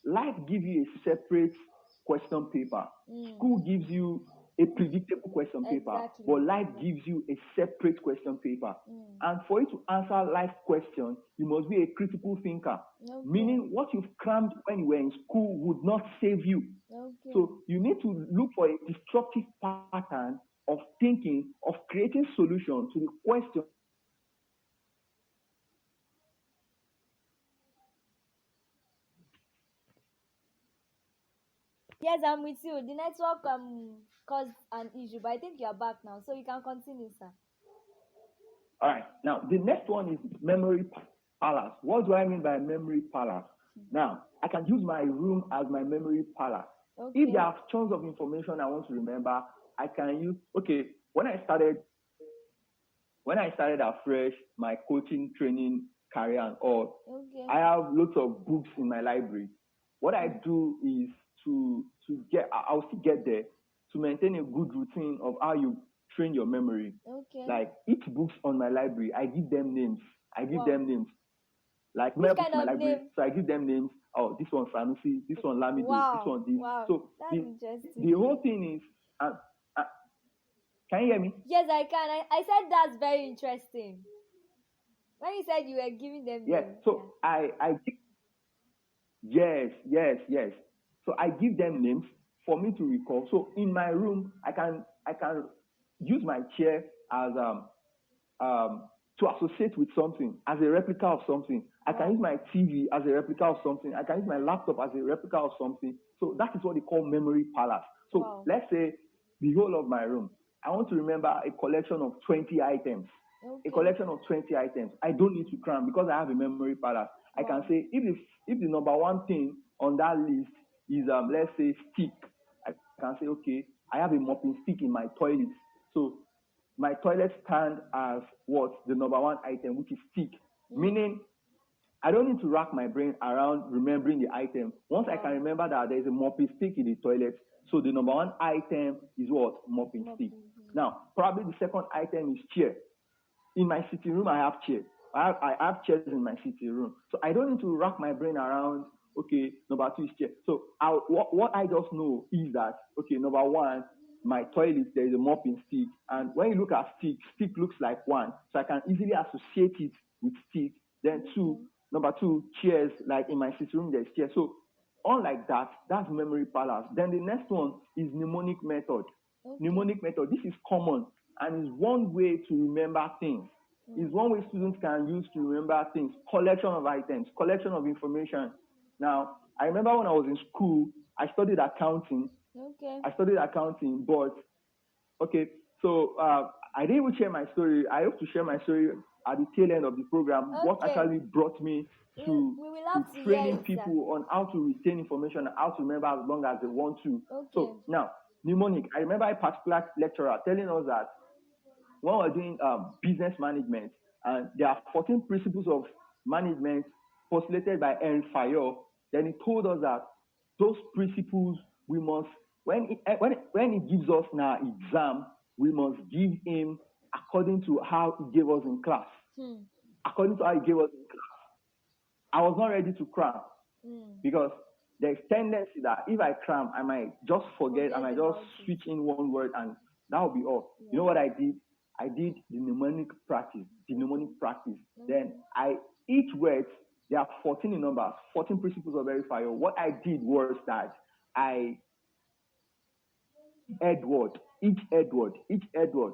life gives you a separate question paper. School gives you a predictable question paper, Exactly. but life gives you a separate question paper. And for you to answer life questions, you must be a critical thinker. Okay. Meaning, what you've crammed when you were in school would not save you. Okay. So you need to look for a disruptive pattern of thinking, of creating solutions to the question. Yes, I'm with you. The network caused an issue, but I think you're back now, so you can continue, sir. All right. Now, the next one is memory palace. What do I mean by memory palace? Now, I can use my room as my memory palace. Okay. If there are tons of information I want to remember, I can use, when I started afresh, my coaching, training, career and all, Okay. I have lots of books in my library. What I do is I'll still get there to maintain a good routine of how you train your memory. Okay. Like each books on my library, I give them names. Like Which books kind in my of library, name? so I give them names. Oh, this one Sanusi, this one Lamido, this one this. Wow. So That's interesting. the whole thing is, can you hear me? Yes, I can. I said that's very interesting. When you said you were giving them Yes. names. So yes. So I give them names for me to recall. So in my room, I can use my chair as to associate with something, as a replica of something. I can use my TV as a replica of something. I can use my laptop as a replica of something. So that is what they call memory palace. So let's say the whole of my room, I want to remember a collection of 20 items. Okay. A collection of 20 items. I don't need to cram because I have a memory palace. I can say if the number one thing on that list is let's say stick, I can say, okay, I have a mopping stick in my toilet. So my toilet stand as what? The number one item, which is stick. Meaning I don't need to rack my brain around remembering the item. Once I can remember that there is a mopping stick in the toilet, so the number one item is what? Mopping stick. Now, probably the second item is chair. In my sitting room, I have chairs. I have chairs in my sitting room. So I don't need to rack my brain around, okay, number two is chair. So what I just know is that, okay, number one, my toilet, there is a mopping stick. And when you look at stick looks like one. So I can easily associate it with stick. Then number two, chairs, like in my sitting room, there's chairs. So unlike that, that's memory palace. Then the next one is mnemonic method. Okay. Mnemonic method, this is common and is one way to remember things. It's one way students can use to remember things. Collection of items, collection of information. Now, I remember when I was in school, I studied accounting. Okay. But okay, so I didn't even share my story. I hope to share my story at the tail end of the program. Okay. What actually brought me to training people on how to retain information and how to remember as long as they want to. Okay. So now, mnemonic. I remember a particular lecturer telling us that when we're doing business management, and there are 14 principles of management postulated by Henry Fayol, then he told us that those principles we must, when he gives us now exam, we must give him according to how he gave us in class. According to how he gave us in class. I was not ready to cram because there's tendency that if I cram, I might just forget, I might just switch in one word and that will be all. Yeah. You know what I did? I did the mnemonic practice. Then each word, there are 14 in numbers, 14 principles of verifier. What I did was that each Edward,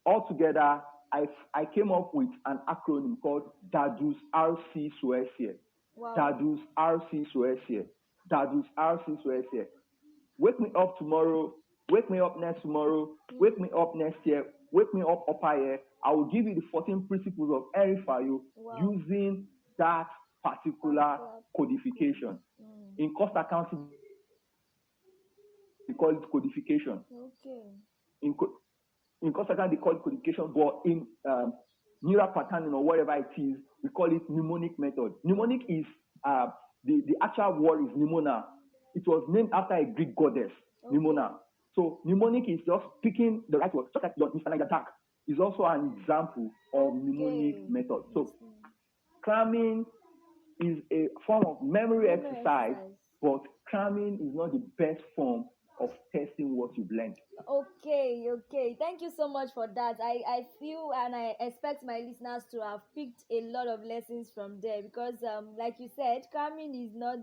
altogether, I came up with an acronym called DADUS RC Suecia. Wow. DADUS RC Suecia. DADUS RC Suecia. Wake me up tomorrow, wake me up next tomorrow, wake me up next year, wake me up upper year. I will give you the 14 principles of Henry Fayol using that particular codification. In cost accounting, we call it codification. Okay. In cost accounting, they call it codification, but in neural patterning or whatever it is, we call it mnemonic method. Mnemonic is, the actual word is mnemona. It was named after a Greek goddess, Mnemona. So mnemonic is just picking the right word, just like your Mr. Attack is also an example of mnemonic method. So cramming is a form of memory Memory exercise, exercise. but cramming is not the best form of testing what you've learned. Okay, okay. Thank you so much for that. I feel and I expect my listeners to have picked a lot of lessons from there because like you said, cramming is not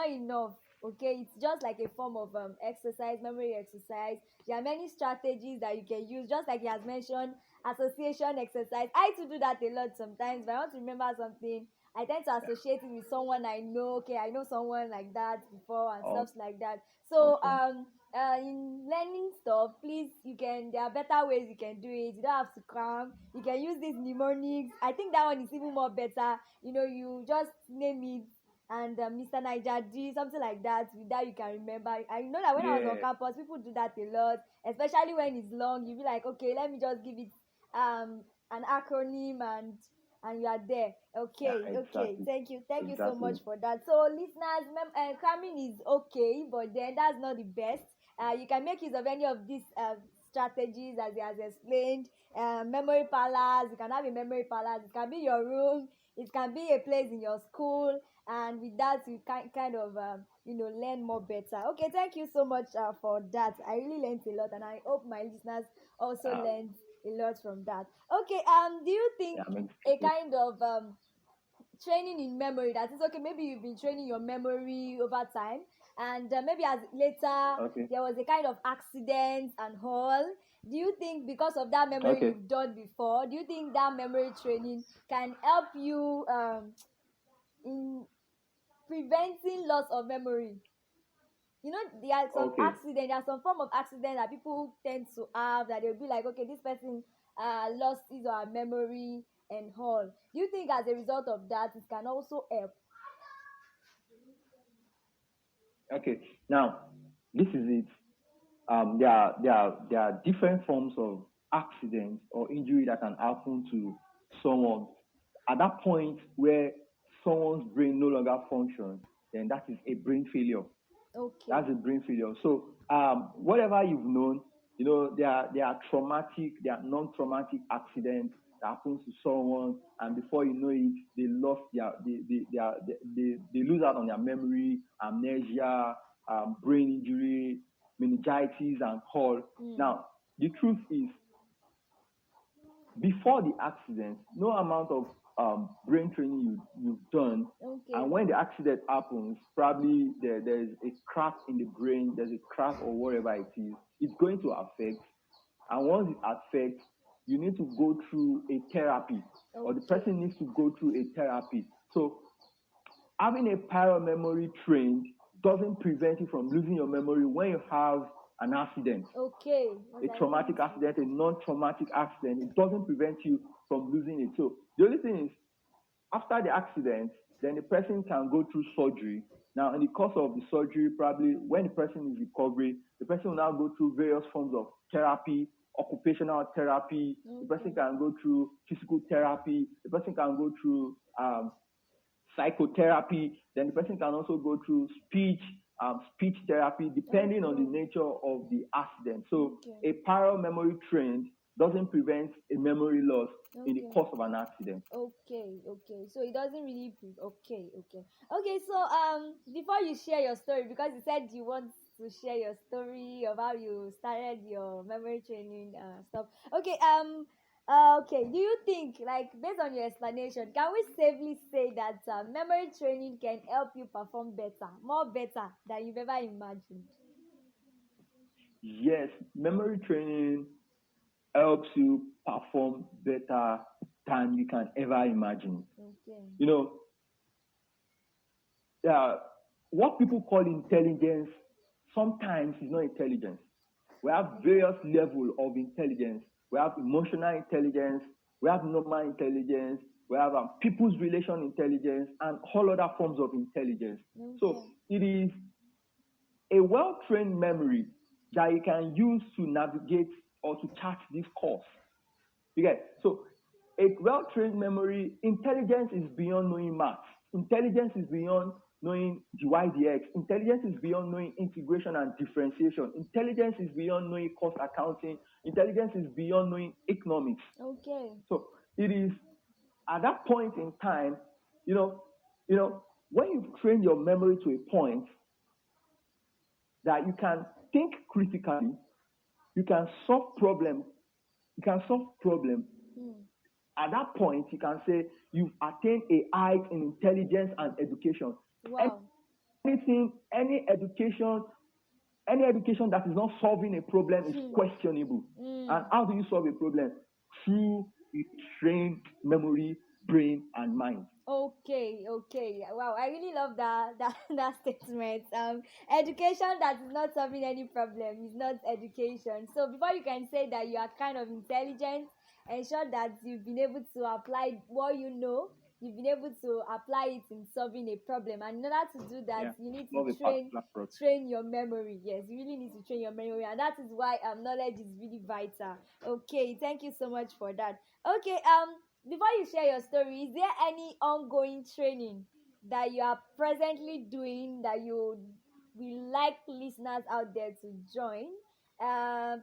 enough. Okay, it's just like a form of exercise, memory exercise. There are many strategies that you can use, just like he has mentioned, association exercise. I too do that a lot sometimes. If I want to remember something, I tend to associate it with someone I know. Okay, I know someone like that before and Oh, stuff like that. So okay. in learning stuff, please, you can, there are better ways you can do it. You don't have to cram. You can use these mnemonics. I think that one is even more better. You just name it and Mr. Niger D, something like that. With that, you can remember. I know that when I was on Yeah, campus, people do that a lot, especially when it's long. You be like, okay, let me just give it an acronym and you are there. yeah, Okay, okay. exactly. Thank you so Exactly. much for that. So, listeners, cramming is okay, but then that's not the best. You can make use of any of these strategies as he has explained. Memory palace. You can have a memory palace. It can be your room. It can be a place in your school, and with that, you can kind of learn more better. Okay, thank you so much for that. I really learned a lot, and I hope my listeners also Um, learned a lot from that. Okay, do you think yeah, makes a sense. kind of training in memory, that is okay, maybe you've been training your memory over time, and maybe as later Okay. there was a kind of accident and all, do you think because of that memory Okay. you've done before, do you think that memory training can help you in preventing loss of memory? There are some Okay. accident, there are some form of accident that people tend to have, that they'll be like, okay, this person lost his or her memory and all. Do you think as a result of that it can also help? Okay. Now, this is it. There are different forms of accidents or injury that can happen to someone. At that point where someone's brain no longer functions, then that is a brain failure. Okay. That's a brain failure. So whatever you've known, there are traumatic, there are non-traumatic accidents that happens to someone, and before you know it, they lost they lose out on their memory, amnesia, brain injury, meningitis, and all. Mm. Now, the truth is, before the accident, no amount of brain training you've done, Okay. and when the accident happens, probably there's a crack in the brain, there's a crack or whatever it is, it's going to affect. And once it affects, you need to go through a therapy, or the Okay. person needs to go through a therapy. So having a prior memory trained doesn't prevent you from losing your memory when you have an accident, Okay. a What I traumatic want to. accident, a non-traumatic accident. It doesn't prevent you from losing it. So the only thing is, after the accident, then the person can go through surgery. Now, in the course of the surgery, probably when the person is recovering, the person will now go through various forms of therapy, occupational therapy. The person Okay. can go through physical therapy. The person can go through psychotherapy. Then the person can also go through speech therapy, depending on the Okay. nature of the accident. So Okay. a prior memory trend doesn't prevent a memory loss in the Okay. course of an accident. Okay, okay. So it doesn't really okay, okay. Okay, so before you share your story, because you said you want to share your story of how you started your memory training stuff. Okay, okay. Do you think, like, based on your explanation, can we safely say that memory training can help you perform better, more better than you've ever imagined? Yes, memory training helps you perform better than you can ever imagine. Okay. You know, uh, what people call intelligence sometimes is not intelligence. We have various levels of intelligence. We have emotional intelligence, we have normal intelligence, we have people's relation intelligence, and all other forms of intelligence. So Okay. it is a well-trained memory that you can use to navigate or to chart this course. Okay, so a well-trained memory, intelligence is beyond knowing math. Intelligence is beyond knowing dy dx. Intelligence is beyond knowing integration and differentiation. Intelligence is beyond knowing cost accounting. Intelligence is beyond knowing economics. Okay. So it is at that point in time, you know, when you've trained your memory to a point that you can think critically, you can solve problems, you can solve problems. Mm. At that point, you can say you've attained a height in intelligence and education. Wow. Anything, any education that is not solving a problem is questionable. And how do you solve a problem? Through a trained memory, brain, and mind. Okay, okay. Wow, I really love that statement. Education that is not solving any problem is not education. So before you can say that you are kind of intelligent, ensure that you've been able to apply what you know. You've been able to apply it in solving a problem, and in order to do that, Yeah. you need Solve to a particular problem. train your memory. Yes, you really need to train your memory, and that is why knowledge is really vital. Okay, thank you so much for that. Okay, before you share your story, is there any ongoing training that you are presently doing that you will like listeners out there to join?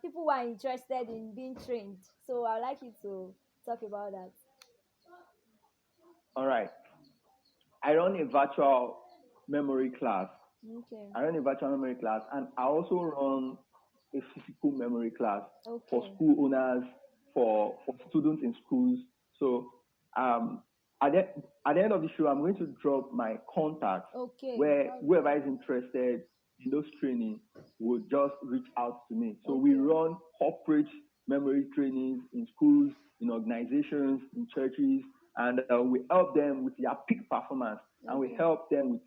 People who are interested in being trained. So I'd like you to talk about that. All right. I run a virtual memory class. Okay. I run a virtual memory class, and I also run a physical memory class for Okay. school owners, for students in schools. So um, at the, at the end of the show, I'm going to drop my contacts Okay. where That's whoever is interested in those training will just reach out to me. So we Okay. run corporate memory trainings in schools, in organizations, in churches, and we help them with their peak performance, and we Okay. help them with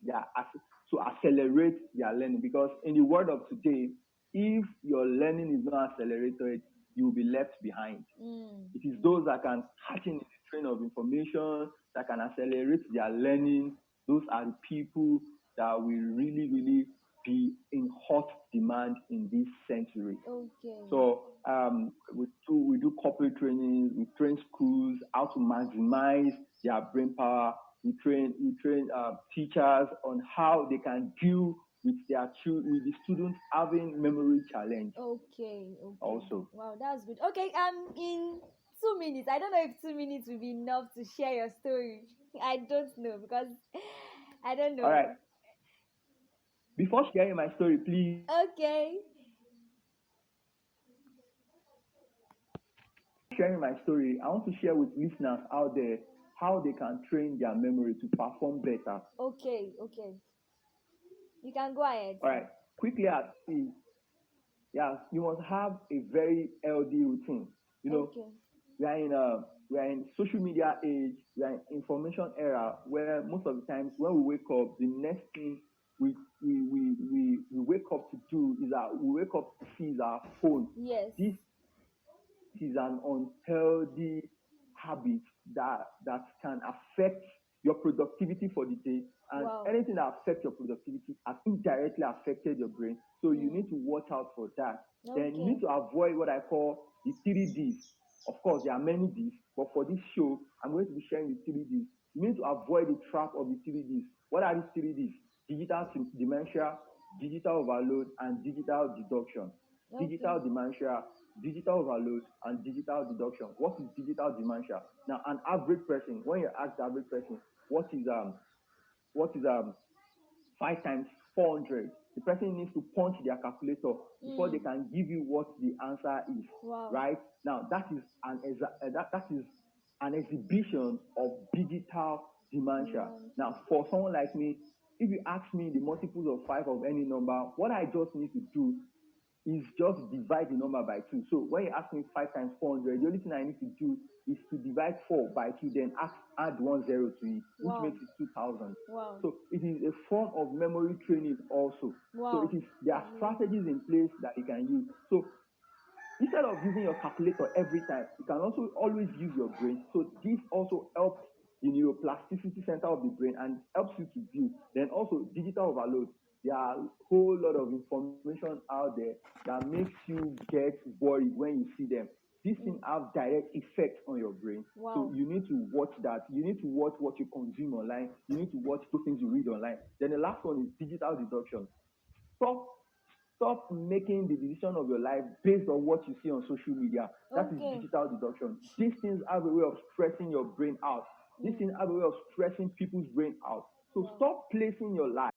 to accelerate their learning. Because in the world of today, if your learning is not accelerated, you will be left behind. It is those that can catch in the train of information, that can accelerate their learning. Those are the people that will really, really be in hot demand in this century. Okay. So we do corporate trainings, we train schools how to maximize their brain power. We train teachers on how they can deal with with the students having memory challenge. Okay. Okay. Also. Wow, that's good. Okay. In 2 minutes, I don't know if 2 minutes will be enough to share your story. I don't know because I don't All know. right. Before sharing my story, please. Okay. Sharing my story, I want to share with listeners out there how they can train their memory to perform better. Okay. Okay. You can go ahead. All right. Quickly, yeah, you must have a very healthy routine. Okay. We are in social media age. We are in information era where most of the times when we wake up, the next thing we wake up to do is we wake up to see is our phone. Yes. This is an unhealthy habit that can affect your productivity for the day, and Wow. anything that affects your productivity has indirectly affected your brain. So you need to watch out for that. Then you Okay. need to avoid what I call the 3Ds. Of course, there are many Ds, but for this show, I'm going to be sharing the 3Ds. You need to avoid the trap of the 3Ds. What are these 3Ds? Digital dementia, digital overload, and digital deduction. Okay. Digital dementia, digital overload, and digital deduction. What is digital dementia? Now, an average person, when you ask the average person, what is 5 times 400, the person needs to punch their calculator before they can give you what the answer is. Wow. Right now, that is an exhibition of digital dementia. Now, for someone like me, if you ask me the multiples of 5 of any number, what I just need to do is just divide the number by 2. So when you ask me 5 times 400, the only thing I need to do is to divide 4 by 2, then add 1 0 to it, which Wow. makes it 2000. Wow. So it is a form of memory training also. Wow. So there are strategies in place that you can use. So instead of using your calculator every time, you can also always use your brain. So this also helps the neuroplasticity center of the brain and helps you to build. Then also digital overload. There are a whole lot of information out there that makes you get worried when you see them. These things have direct effects on your brain. Wow. So you need to watch that. You need to watch what you consume online. You need to watch those things you read online. Then the last one is digital deduction. Stop making the decision of your life based on what you see on social media. That is digital deduction. These things have a way of stressing your brain out. These things have a way of stressing people's brain out. So Wow. stop placing your life